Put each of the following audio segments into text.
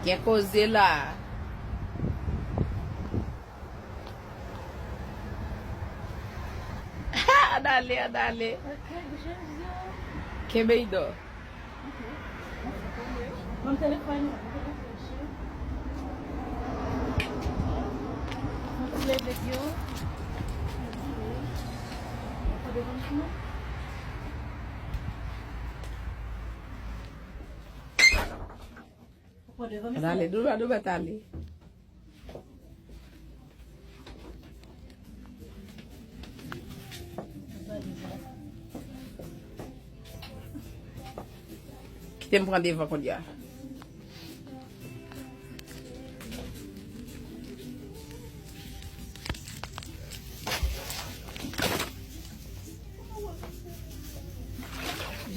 Quer cozer lá? Dale, dale. Que medo. Vamos telefone. Vamos ler aqui, ó. Dale, dua tali. Kita prendre des vents qu'on dit.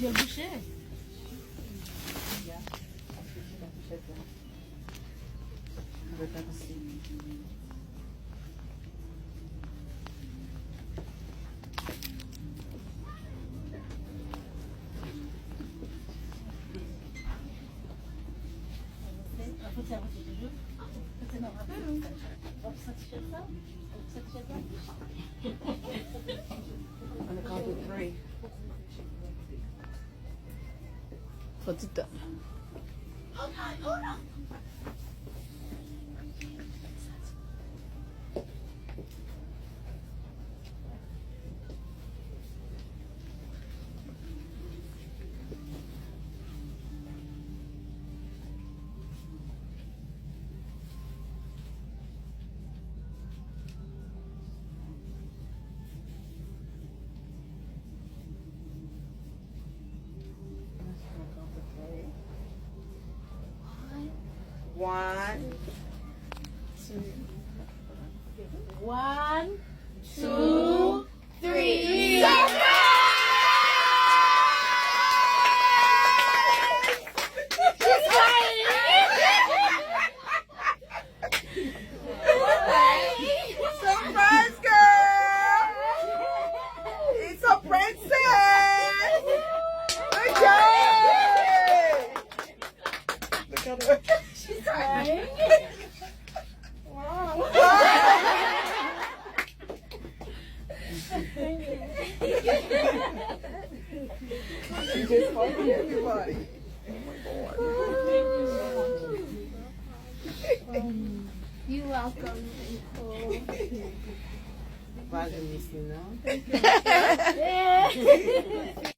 J'ai le boucher. On a count of 3. Petite. Hold on. One, two, three. Surprise, girl! It's a princess! Good job! Look at her. She's crying. Wow. She just hugging everybody. You're welcome. Vale, Miss, you know?